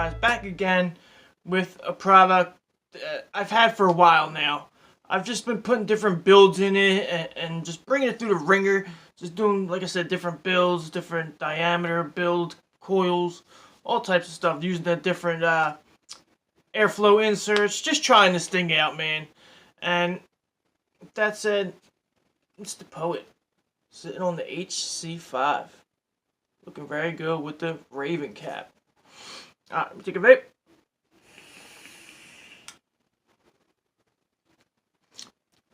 guys, back again with a product I've had for a while now. I've just been putting different builds in it and just bringing it through the ringer. Just doing, like I said, different builds, different diameter build, coils, all types of stuff. Using the different airflow inserts. Just trying this thing out, man. And with that said, it's the Poet. Sitting on the HC5. Looking very good with the Raven cap. Alright, let me take a vape.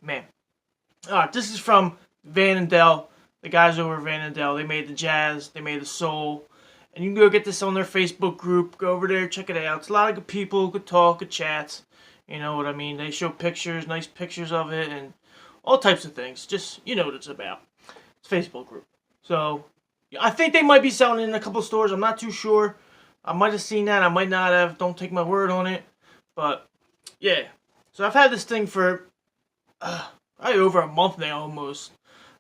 Man. Alright, this is from Van & Del. The guys over at Van & Del. They made the Jazz. They made the Soul. And you can go get this on their Facebook group. Go over there, check it out. It's a lot of good people, good talk, good chats. You know what I mean? They show pictures, nice pictures of it, and all types of things. Just, you know what it's about. It's a Facebook group. So, I think they might be selling it in a couple stores. I'm not too sure. I might have seen that. I might not have. Don't take my word on it. But, yeah. So, I've had this thing for probably over a month now, almost.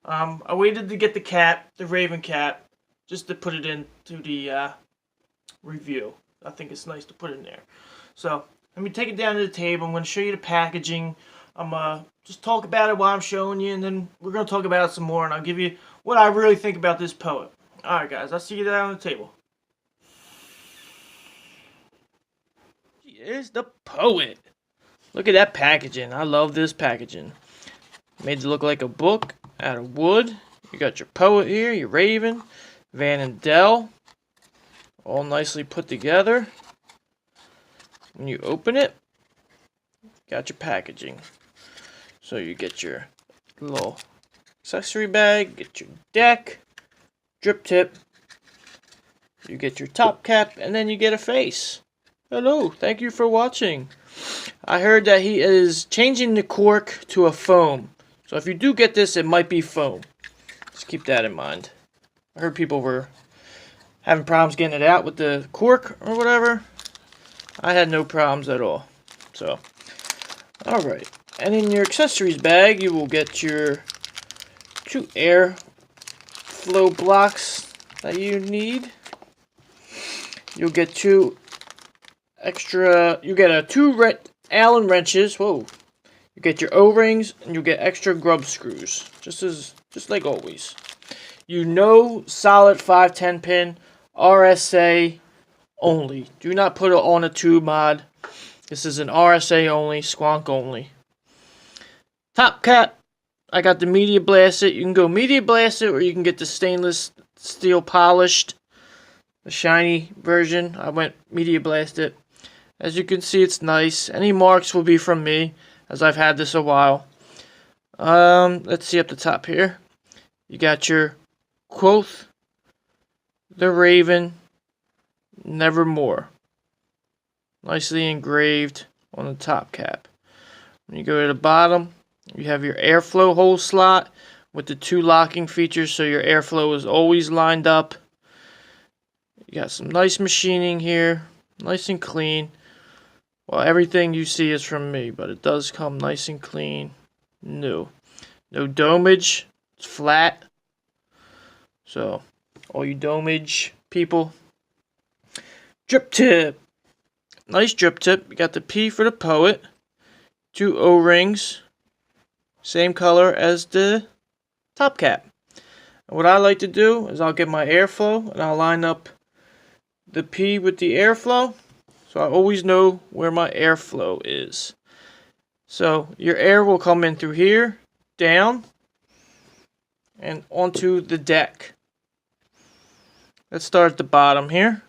I waited to get the cap, the Raven cap, just to put it into the review. I think it's nice to put in there. So, let me take it down to the table. I'm going to show you the packaging. I'm just talk about it while I'm showing you, and then we're going to talk about it some more, and I'll give you what I really think about this Poet. Alright guys, I'll see you down on the table. Here's the Poet. Look at that packaging. I love this packaging. Made it look like a book out of wood. You got your Poet here, your Raven, Van & Del. All nicely put together. When you open it, got your packaging. So you get your little accessory bag, get your deck, drip tip, you get your top cap, and then you get a face. Hello, thank you for watching. I heard that he is changing the cork to a foam. So if you do get this, it might be foam. Just keep that in mind. I heard people were having problems getting it out with the cork or whatever. I had no problems at all. So, alright. And in your accessories bag, you will get your 2 air flow blocks that you need. You'll get 2 extra, you get 2 Allen wrenches. Whoa. You get your O-rings and you get extra grub screws. Just like always. You know, solid 510 pin RSA only. Do not put it on a tube mod. This is an RSA only, squonk only. Top cap. I got the media blasted. You can go media blasted or you can get the stainless steel polished, the shiny version. I went media blasted. As you can see, it's nice. Any marks will be from me, as I've had this a while. Let's see up the top here. You got your Quoth, the Raven, Nevermore. Nicely engraved on the top cap. When you go to the bottom, you have your airflow hole slot with the 2 locking features, so your airflow is always lined up. You got some nice machining here, nice and clean. Well, everything you see is from me, but it does come nice and clean, new. No domage, it's flat. So, all you domage people. Drip tip. Nice drip tip. You got the P for the Poet. 2 O-rings. Same color as the top cap. And what I like to do is I'll get my airflow and I'll line up the P with the airflow. So I always know where my airflow is. So your air will come in through here, down, and onto the deck. Let's start at the bottom here.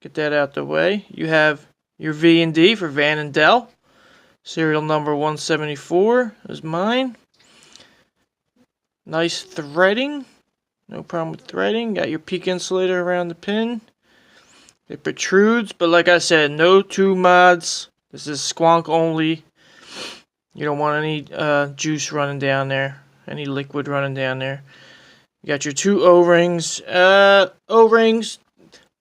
Get that out the way. You have your V&D for Van & Del. Serial number 174 is mine. Nice threading. No problem with threading. Got your peak insulator around the pin. It protrudes, but like I said, no tube mods. This is squonk only. You don't want any juice running down there. Any liquid running down there. You got your 2 O-rings. O-rings.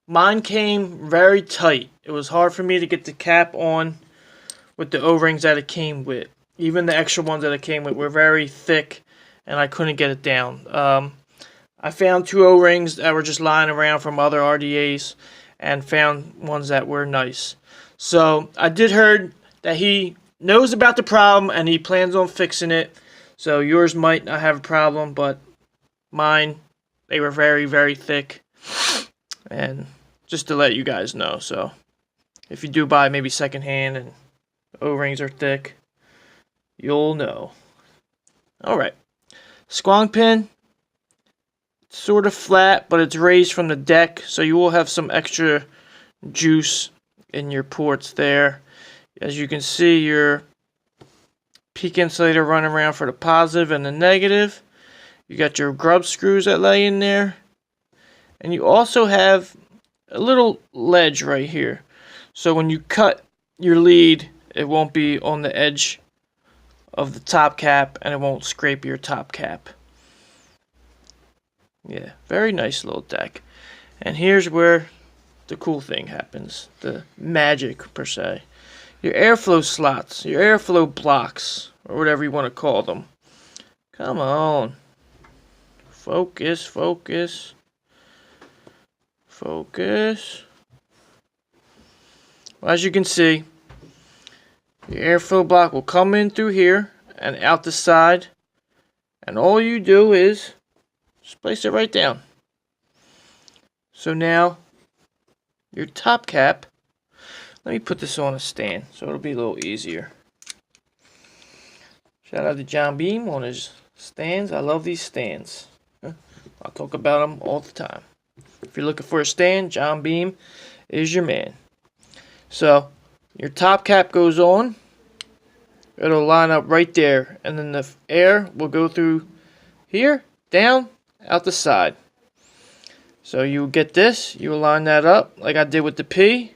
Mine came very tight. It was hard for me to get the cap on with the O-rings that it came with. Even the extra ones that it came with were very thick, and I couldn't get it down. I found 2 O-rings that were just lying around from other RDAs, and found ones that were nice. So I did heard that he knows about the problem and he plans on fixing it. So yours might not have a problem, but mine, they were very, very thick. And just to let you guys know, so if you do buy maybe secondhand and O-rings are thick, you'll know. Alright, squong pin, sort of flat, but it's raised from the deck, so you will have some extra juice in your ports there. As you can see, your peak insulator running around for the positive and the negative. You got your grub screws that lay in there. And you also have a little ledge right here. So when you cut your lead, it won't be on the edge of the top cap and it won't scrape your top cap. Yeah, very nice little deck. And here's where the cool thing happens. The magic, per se. Your airflow slots, your airflow blocks, or whatever you want to call them. Come on. Focus, focus. Focus. Well, as you can see, your airflow block will come in through here and out the side. And all you do is just place it right down. So now, your top cap, let me put this on a stand so it'll be a little easier. Shout out to John Beam on his stands. I love these stands. I'll talk about them all the time. If you're looking for a stand, John Beam is your man. So, your top cap goes on. It'll line up right there. And then the air will go through here, down, out the side. So you get this. You will line that up like I did with the P.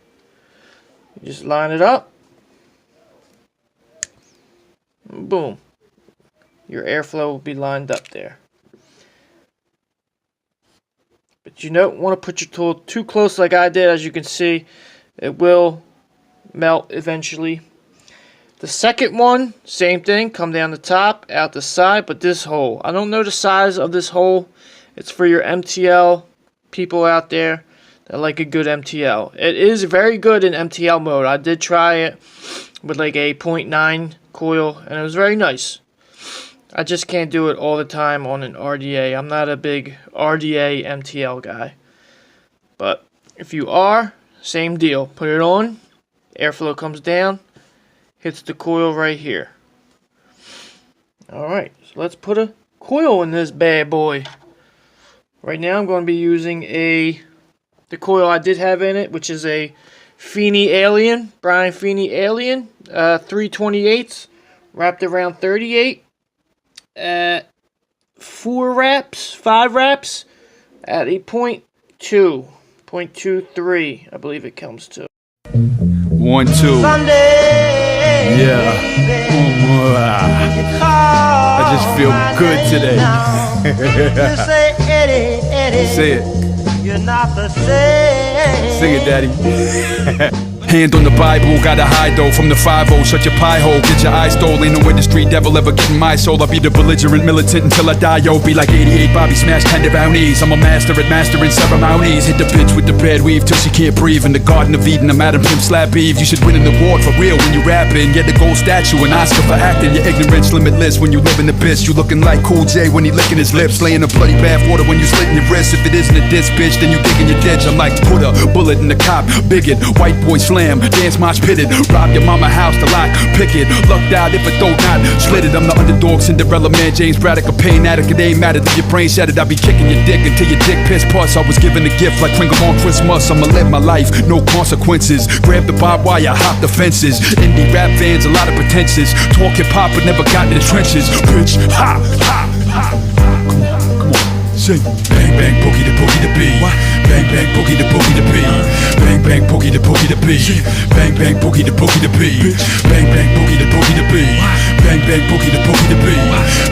You just line it up. Boom. Your airflow will be lined up there. But you don't want to put your tool too close like I did. As you can see, it will melt eventually. The second one, same thing. Come down the top, out the side. But this hole, I don't know the size of this hole. It's for your MTL people out there that like a good MTL. It is very good in MTL mode. I did try it with like a 0.9 coil, and it was very nice. I just can't do it all the time on an RDA. I'm not a big RDA MTL guy. But if you are, same deal. Put it on, airflow comes down, hits the coil right here. Alright, so let's put a coil in this bad boy. Right now I'm going to be using the coil I did have in it, which is a Feeney Alien, Brian Feeney Alien, 3/28, wrapped around 38. At 5 wraps at a 0.23, I believe it comes to. 1, 2. Sunday, yeah. I just feel good today. Say it. You're not the same. Sing it, Daddy. Hand on the Bible, gotta hide though from the 5-0. Shut your pie hole, get your eyes stole. Ain't no way the street devil ever getting my soul. I'll be the belligerent militant until I die, yo. Be like 88 Bobby smash tender bounties. I'm a master at mastering ceremonies. Hit the bitch with the bed weave till she can't breathe. In the Garden of Eden, I'm Adam Pimp Slap Eve. You should win an award for real when you rapping. Get the gold statue, an Oscar for acting. Your ignorance limitless when you live in the bitch. You looking like Cool J when he licking his lips. Laying a bloody bath water when you slitting your wrist. If it isn't a diss, bitch, then you digging your ditch. I'm like, put a bullet in the cop. Bigot, white boy slam. Dance mosh pitted, rob your mama house to lock, pick it, lucked out if it don't not slit it. I'm the underdog, Cinderella man, James Braddock, a pain addict. It ain't matter if your brain shattered. I'll be kicking your dick until your dick piss pus. I was given a gift like Pringle on Christmas. I'ma live my life, no consequences. Grab the barbed wire, hop the fences. Indie rap fans, a lot of pretenses. Talk hip hop but never got in the trenches. Bitch, ha, ha, ha. Come on, sing. Bang bang boogie the beat. Bang bang boogie the beat. Bang bang boogie the beat. Bang bang boogie the beat. Bang bang boogie the beat. Bang bang boogie the beat.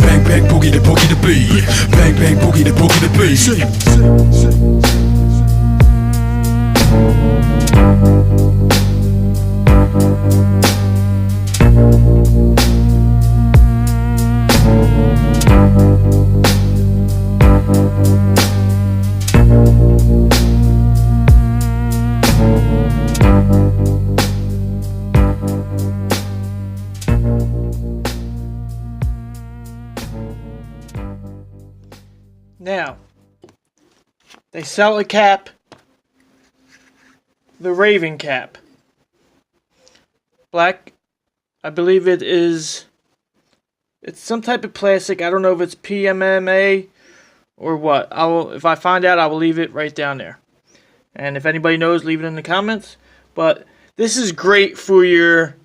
Bang bang boogie the beat. Bang bang boogie the beat. They sell a cap, the Raven cap. Black, I believe it's some type of plastic. I don't know if it's PMMA or what. If I find out, I will leave it right down there. And if anybody knows, leave it in the comments. But this is great for your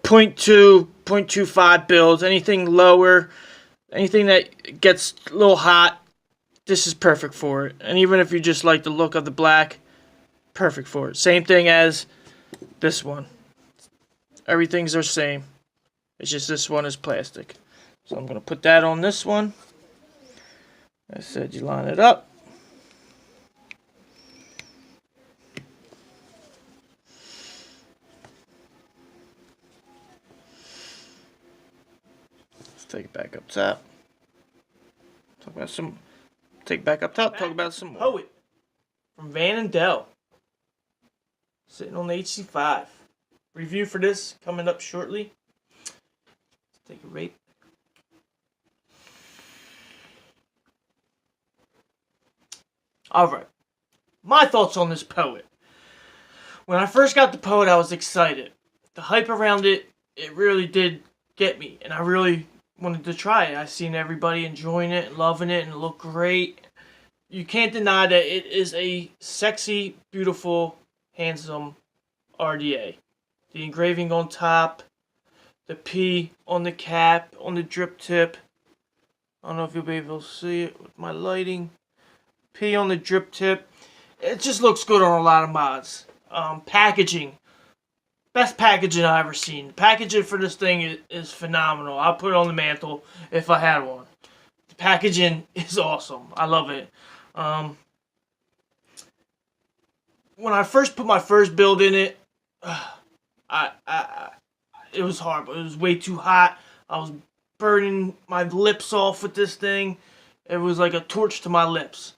0.2, 0.25 builds. Anything lower, anything that gets a little hot, this is perfect for it. And even if you just like the look of the black, perfect for it. Same thing as this one. Everything's the same. It's just this one is plastic. So I'm going to put that on this one. I said you line it up. Let's take it back up top. Talk about some. Take it back up top. Talk about some more. Poet from Van and Dell. Sitting on the HC5. Review for this coming up shortly. Let's take a rape. Alright. My thoughts on this Poet. When I first got the Poet, I was excited. The hype around it, it really did get me. And I really wanted to try it. I seen everybody enjoying it and loving it and it looked great. You can't deny that it is a sexy, beautiful, handsome RDA. The engraving on top, the P on the cap, on the drip tip. I don't know if you'll be able to see it with my lighting. P on the drip tip. It just looks good on a lot of mods. Packaging. Best packaging I've ever seen. The packaging for this thing is phenomenal. I'll put it on the mantle if I had one. The packaging is awesome. I love it. When I first put my first build in it, it was horrible. It was way too hot. I was burning my lips off with this thing. It was like a torch to my lips.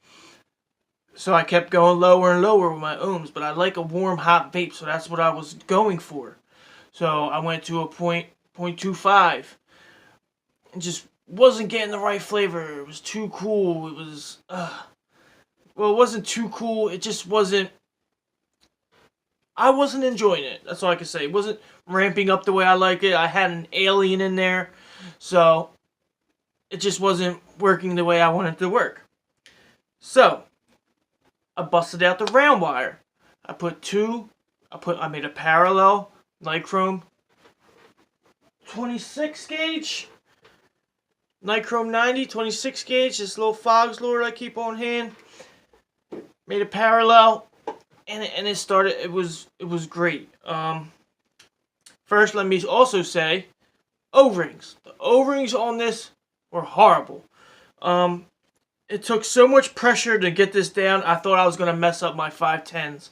So I kept going lower and lower with my ohms, but I like a warm, hot vape, so that's what I was going for. So I went to a 0.25. It just wasn't getting the right flavor. It was too cool. It was, well, it wasn't too cool. It just wasn't, I wasn't enjoying it. That's all I can say. It wasn't ramping up the way I like it. I had an alien in there, so it just wasn't working the way I wanted it to work. So I busted out the round wire. I made a parallel nichrome 26 gauge, nichrome 90, 26 gauge. This little Fogs Lord I keep on hand. Made a parallel, and it started. It was great. First, let me also say, O-rings. The O-rings on this were horrible. It took so much pressure to get this down. I thought I was gonna mess up my 510s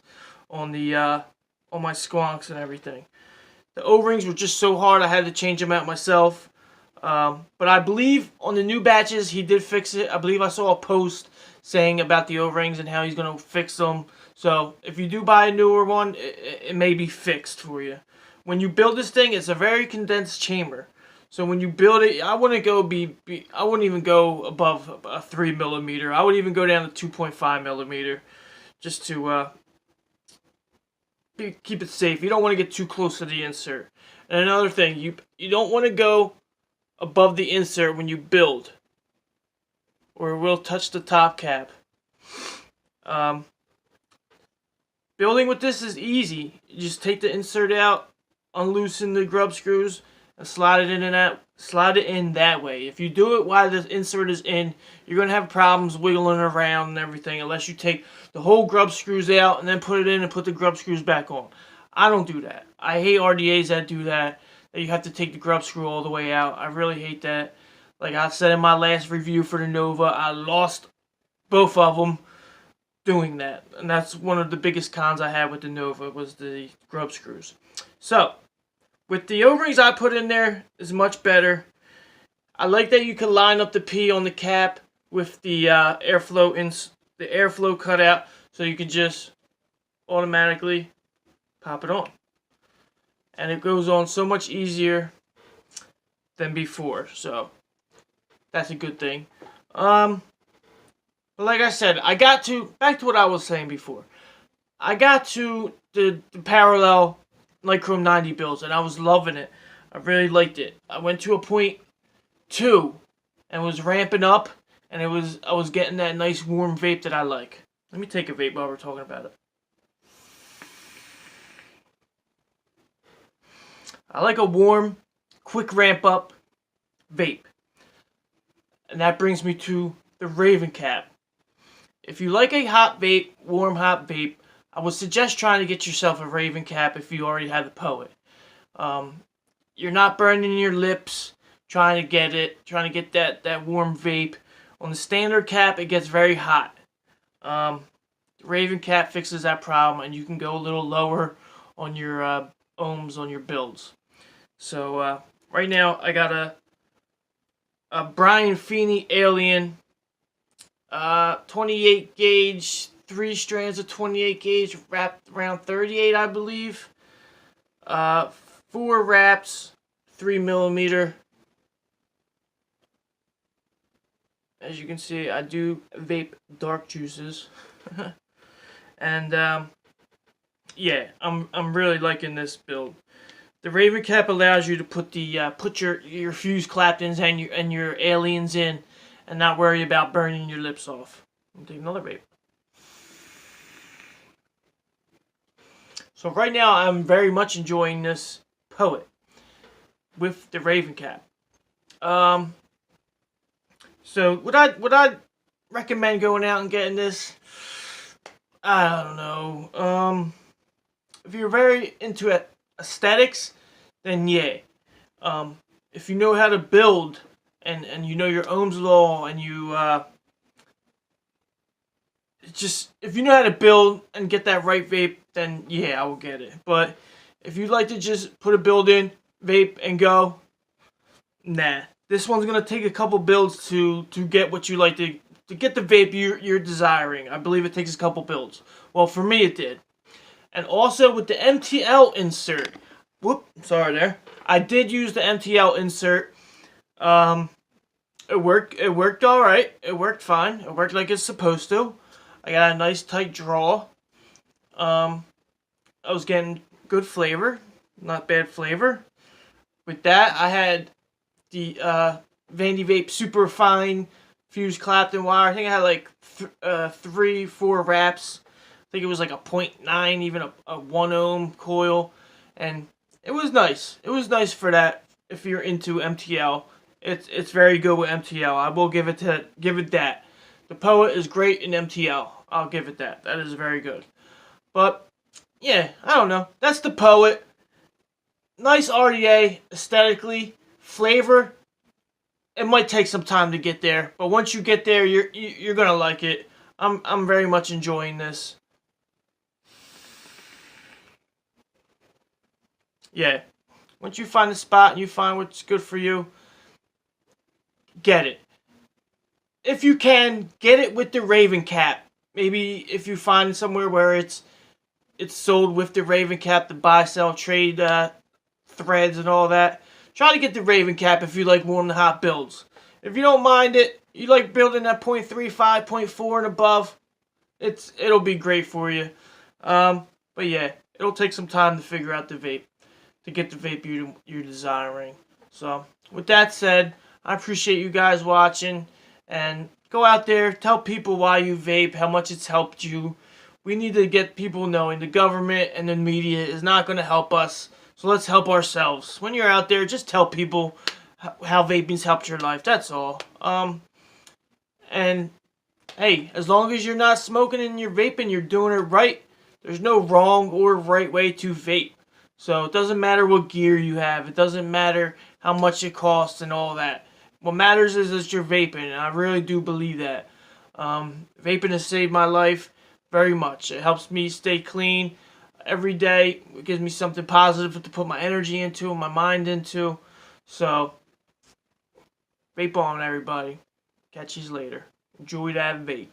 on the on my squonks and everything. The O-rings were just so hard. I had to change them out myself. But I believe on the new batches he did fix it. I believe I saw a post saying about the O-rings and how he's gonna fix them. So if you do buy a newer one, it may be fixed for you. When you build this thing, it's a very condensed chamber. So when you build it, I wouldn't even go above a 3mm. I would even go down to 2.5mm, just to keep it safe. You don't want to get too close to the insert. And another thing, you don't want to go above the insert when you build, or it will touch the top cap. Building with this is easy. You just take the insert out, unloosen the grub screws, and slide it in that way. If you do it while the insert is in, you're gonna have problems wiggling around and everything, unless you take the whole grub screws out and then put it in and put the grub screws back on. I don't do that. I hate RDAs that do that. That you have to take the grub screw all the way out. I really hate that. Like I said in my last review for the Nova, I lost both of them doing that, and that's one of the biggest cons I had with the Nova, was the grub screws. So with the O-rings I put in there is much better. I like that you can line up the P on the cap with the airflow cutout, so you can just automatically pop it on, and it goes on so much easier than before. So that's a good thing. But like I said, I got to, back to what I was saying before. I got to the parallel Nichrome 90 builds, and I was loving it. I really liked it. I went to a point 2 and was ramping up, and I was getting that nice warm vape that I like. Let me take a vape while we're talking about it. I like a warm, quick ramp up vape. And that brings me to the Raven Cap. If you like a hot vape, warm hot vape, I would suggest trying to get yourself a Raven Cap if you already have the Poet. You're not burning your lips trying to get that warm vape. On the standard cap, it gets very hot. The Raven Cap fixes that problem, and you can go a little lower on your ohms on your builds. So right now I got a Brian Feeney Alien 28 gauge, 3 strands of 28 gauge wrapped around 38, I believe. 4 wraps, 3mm. As you can see, I do vape dark juices. And yeah, I'm really liking this build. The Raven Cap allows you to put your fuse Claptons and your aliens in, and not worry about burning your lips off. I'll take another vape. So right now, I'm very much enjoying this Poet with the Raven Cap. So would I recommend going out and getting this? I don't know. If you're very into aesthetics, then yeah. If you know how to build and you know your ohms law, and you if you know how to build and get that right vape, then yeah, I will get it. But if you'd like to just put a build in, vape, and go, nah. This one's gonna take a couple builds to get what you like to get the vape you're desiring. I believe it takes a couple builds. Well, for me it did. And also with the MTL insert. Whoop, sorry there. I did use the MTL insert. It worked alright. It worked fine. It worked like it's supposed to. I got a nice tight draw. I was getting good flavor. Not bad flavor. With that, I had the MailManVapesToo super fine fused Clapton wire. I think I had like 3-4 wraps. I think it was like a 0.9, even a 1 ohm coil, and it was nice. It was nice for that. If you're into MTL, it's very good with MTL. I will give it that. The Poet is great in MTL. I'll give it that. That is very good. But yeah, I don't know. That's the Poet. Nice RDA aesthetically. Flavor, it might take some time to get there, but once you get there, you're gonna like it. I'm very much enjoying this. Yeah, once you find the spot and you find what's good for you, get it. If you can, get it with the Raven Cap. Maybe if you find somewhere where it's sold with the Raven Cap, the buy, sell, trade threads and all that. Try to get the Raven Cap if you like warm and hot builds. If you don't mind it, you like building that 0.35, 0.4 and above, it'll be great for you. But yeah, it'll take some time to figure out the vape, to get the vape you're desiring. So with that said, I appreciate you guys watching, and go out there, tell people why you vape, how much it's helped you. We need to get people knowing the government and the media is not going to help us. So let's help ourselves. When you're out there, just tell people how vaping's helped your life. That's all. And hey, as long as you're not smoking and you're vaping, you're doing it right. There's no wrong or right way to vape. So it doesn't matter what gear you have. It doesn't matter how much it costs and all that. What matters is that you're vaping, and I really do believe that. Vaping has saved my life very much. It helps me stay clean every day. It gives me something positive to put my energy into, my mind into. So, vape on, everybody. Catch you later. Enjoy that vape.